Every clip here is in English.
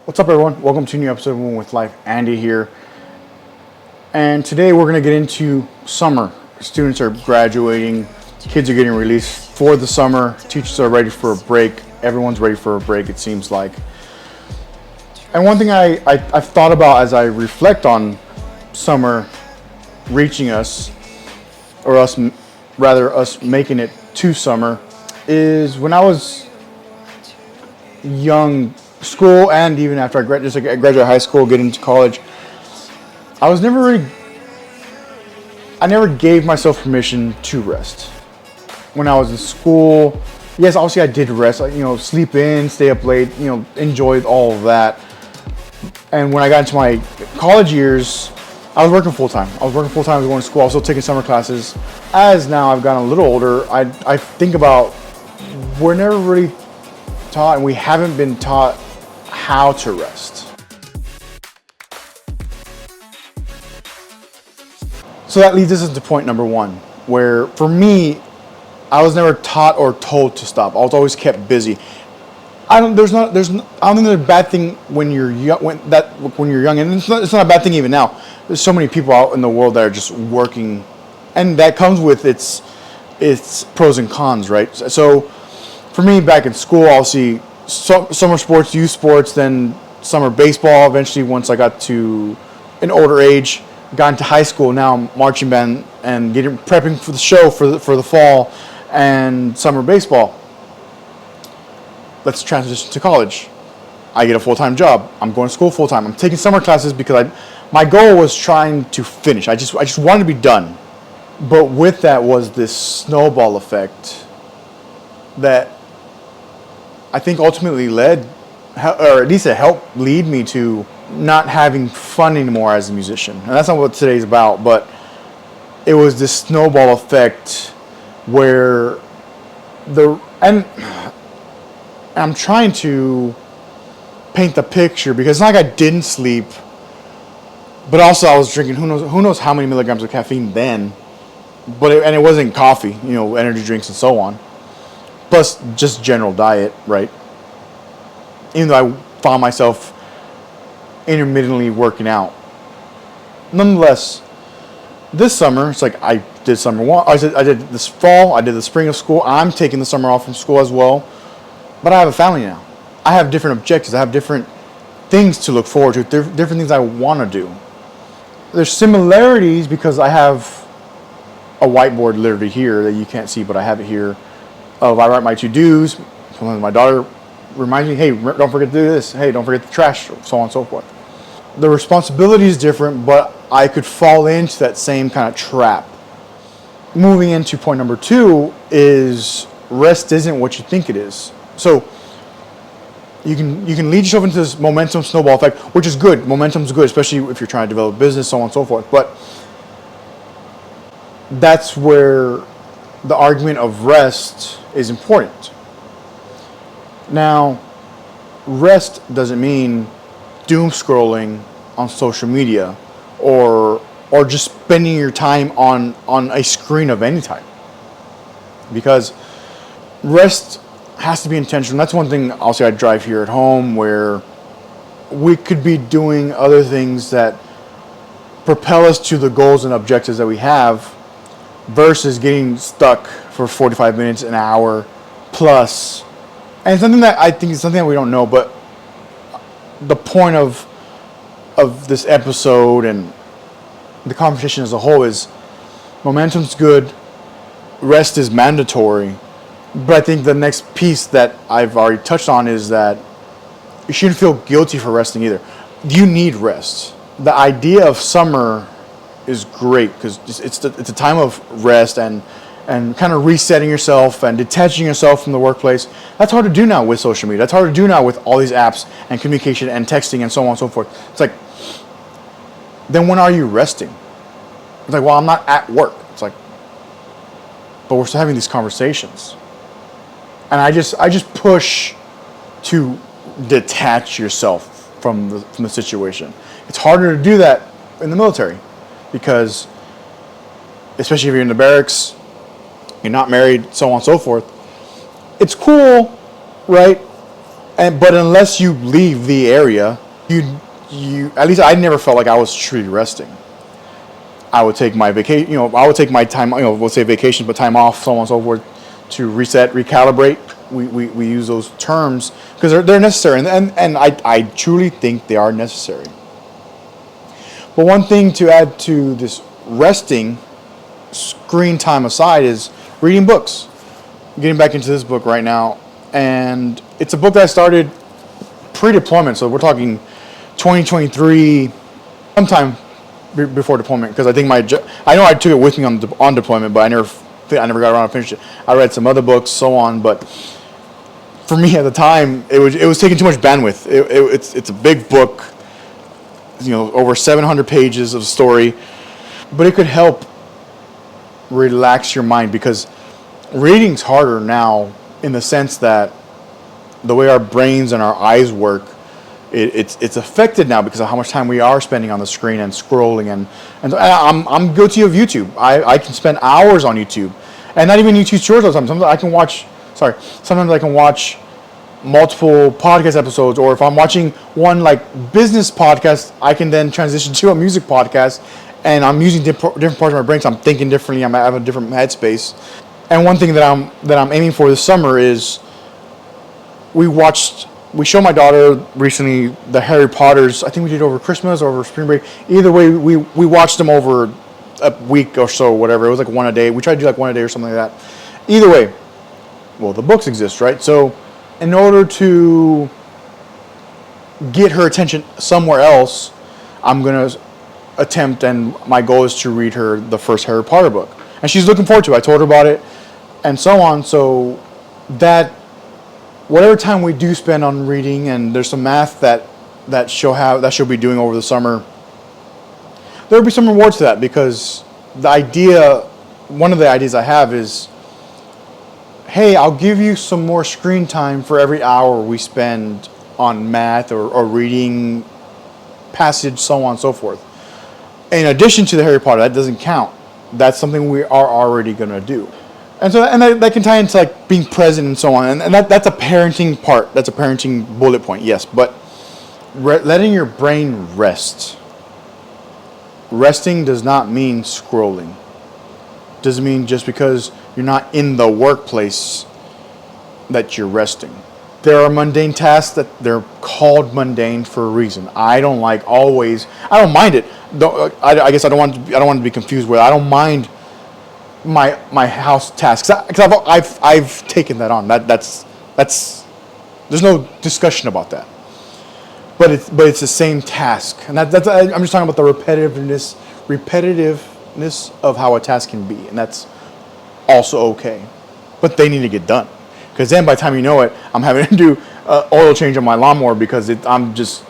What's up, everyone? Welcome to a new episode of One with Life. Andy here. And today we're going to get into summer. Students are graduating, kids are getting released for the summer, teachers are ready for a break, everyone's ready for a break, it seems like. And one thing I've thought about as I reflect on summer reaching us, or us making it to summer, is when I was young, school, and even after I graduated high school, get into college, I never gave myself permission to rest. When I was in school, yes, obviously I did rest, sleep in, stay up late, enjoyed all of that. And when I got into my college years, I was working full time. I was going to school, I was still taking summer classes. As now I've gotten a little older, I think about, we're never really taught, and we haven't been taught how to rest. So that leads us into point number one, where for me, I was never taught or told to stop. I was always kept busy. I don't think there's a bad thing when you're young, when you're young, and it's not a bad thing even now. There's so many people out in the world that are just working, and that comes with its pros and cons, right? So for me, back in school, I'll see summer sports, youth sports, then summer baseball. Eventually, once I got to an older age, got into high school. Now marching band and prepping for the show for the fall, and summer baseball. Let's transition to college. I get a full-time job. I'm going to school full-time. I'm taking summer classes because my goal was trying to finish. I just wanted to be done. But with that was this snowball effect that I think ultimately led, or at least it helped lead me to not having fun anymore as a musician. And that's not what today's about, but it was this snowball effect where and I'm trying to paint the picture, because it's not like I didn't sleep, but also I was drinking who knows how many milligrams of caffeine then, and it wasn't coffee, energy drinks and so on. Plus just general diet, right? Even though I found myself intermittently working out. Nonetheless, this summer, it's like I did summer one, I did this fall, I did the spring of school, I'm taking the summer off from school as well, but I have a family now. I have different objectives, I have different things to look forward to, different things I want to do. There's similarities because I have a whiteboard literally here that you can't see, but I have it here. I write my to-dos. Sometimes my daughter reminds me, hey, don't forget to do this. Hey, don't forget the trash, so on and so forth. The responsibility is different, but I could fall into that same kind of trap. Moving into point number two is rest isn't what you think it is. So you can lead yourself into this momentum snowball effect, which is good. Momentum's good, especially if you're trying to develop a business, so on and so forth. But that's where the argument of rest is important. Now, rest doesn't mean doom scrolling on social media or just spending your time on a screen of any type. Because rest has to be intentional. That's one thing I'll say I drive here at home, where we could be doing other things that propel us to the goals and objectives that we have, versus getting stuck for 45 minutes, an hour plus. And something that I think is something that we don't know, but the point of this episode and the conversation as a whole is momentum's good, rest is mandatory. But I think the next piece that I've already touched on is that you shouldn't feel guilty for resting either. You need rest. The idea of summer is great because it's a time of rest and kind of resetting yourself and detaching yourself from the workplace. That's hard to do now with social media. That's hard to do now with all these apps and communication and texting and so on and so forth. It's like, then when are you resting? It's like, well, I'm not at work. It's like, but we're still having these conversations. And I just push to detach yourself from the situation. It's harder to do that in the military, because especially if you're in the barracks, you're not married, so on and so forth. It's cool, right? but unless you leave the area, you at least I never felt like I was truly resting. I would take my vacation, I would take my time, we'll say vacation, but time off, so on and so forth, to reset, recalibrate. We use those terms because they're necessary, and I truly think they are necessary. But one thing to add to this resting, screen time aside, is reading books. I'm getting back into this book right now, and it's a book that I started pre-deployment, so we're talking 2023, sometime before deployment, because I think I know I took it with me on deployment, but I never got around to finish it. I read some other books, so on, but for me at the time, it was taking too much bandwidth. It's a big book, over 700 pages of story, but it could help relax your mind, because reading's harder now in the sense that the way our brains and our eyes work, it's affected now because of how much time we are spending on the screen and scrolling, and I'm guilty of YouTube. I can spend hours on YouTube, and not even YouTube shorts all the time. Sometimes I can watch multiple podcast episodes, or if I'm watching one like business podcast, I can then transition to a music podcast, and I'm using different parts of my brain, so I'm thinking differently. I have a different headspace. And one thing that I'm aiming for this summer is we showed my daughter recently the Harry Potters. I think we did over Christmas or over spring break. Either way, we watched them over a week or so, whatever. It was like one a day. We tried to do like one a day or something like that. Either way, well, the books exist, right? So in order to get her attention somewhere else, I'm going to attempt, and my goal is to read her the first Harry Potter book. And she's looking forward to it. I told her about it and so on. So that whatever time we do spend on reading, and there's some math that she'll be doing over the summer, there'll be some rewards to that, because one of the ideas I have is, hey, I'll give you some more screen time for every hour we spend on math or reading passage, so on and so forth. In addition to the Harry Potter, that doesn't count. That's something we are already going to do. And so that can tie into like being present and so on. And that's a parenting part. That's a parenting bullet point, yes. But letting your brain rest. Resting does not mean scrolling. Doesn't mean just because you're not in the workplace that you're resting. There are mundane tasks that they're called mundane for a reason. I don't mind it. I guess I don't want to be confused with. I don't mind my house tasks, because I've taken that on. That's there's no discussion about that. But it's the same task, and I'm just talking about the repetitiveness of how a task can be, and that's also okay. But they need to get done, because then by the time you know it, I'm having to do oil change on my lawnmower because I'm just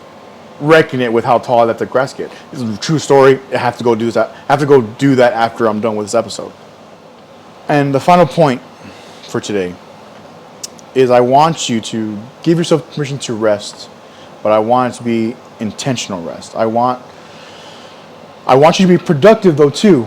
wrecking it with how tall I let the grass get. It's a true story. I have to go do that. I have to go do that after I'm done with this episode. And the final point for today is I want you to give yourself permission to rest, but I want it to be intentional rest. I want you to be productive though too.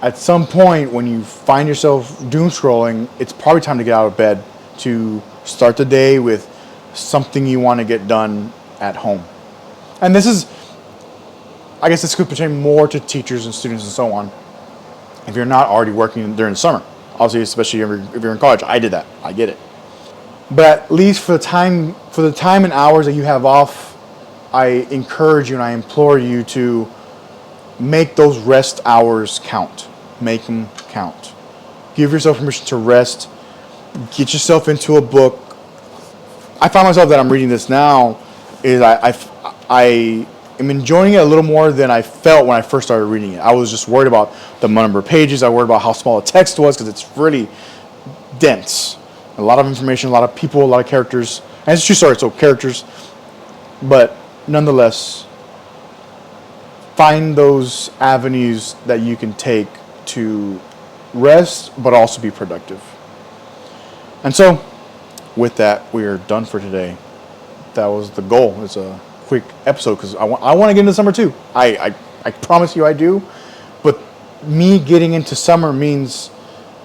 At some point when you find yourself doom scrolling, it's probably time to get out of bed to start the day with something you want to get done at home. And this could pertain more to teachers and students and so on, if you're not already working during the summer. Obviously, especially if you're in college. I did that. I get it. But at least for the time and hours that you have off, I encourage you and I implore you to make those rest hours count. Make them count. Give yourself permission to rest. Get yourself into a book. I find myself that I'm reading this now is I am enjoying it a little more than I felt when I first started reading it. I was just worried about the number of pages. I worried about how small the text was, because it's really dense. A lot of information, a lot of people, a lot of characters. And it's a true story, so characters. But nonetheless, find those avenues that you can take to rest, but also be productive. And so, with that, we are done for today. That was the goal. It's a quick episode because I want to get into summer too. I promise you I do. But me getting into summer means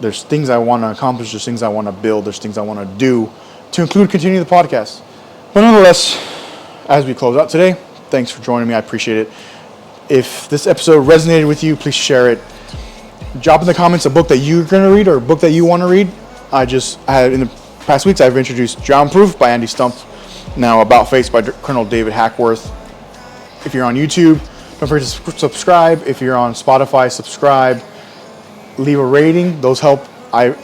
there's things I want to accomplish, there's things I want to build, there's things I want to do to include continuing the podcast. But nonetheless, as we close out today, thanks for joining me. I appreciate it. If this episode resonated with you, please share it. Drop in the comments a book that you're going to read or a book that you want to read. In the past weeks, I've introduced Drown Proof by Andy Stump. Now About Face by Colonel David Hackworth. If you're on YouTube, don't forget to subscribe. If you're on Spotify, subscribe. Leave a rating. Those help. I'm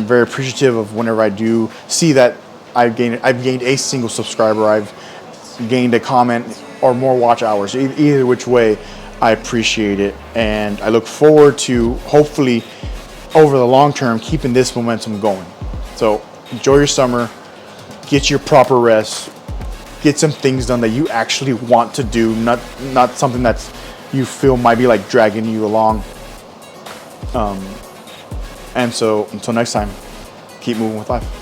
very appreciative of whenever I do see that I've gained a single subscriber. I've gained a comment or more watch hours. Either which way, I appreciate it, and I look forward to hopefully over the long term keeping this momentum going. So enjoy your summer. Get your proper rest. Get some things done that you actually want to do, not something that you feel might be like dragging you along. And so until next time, keep moving with life.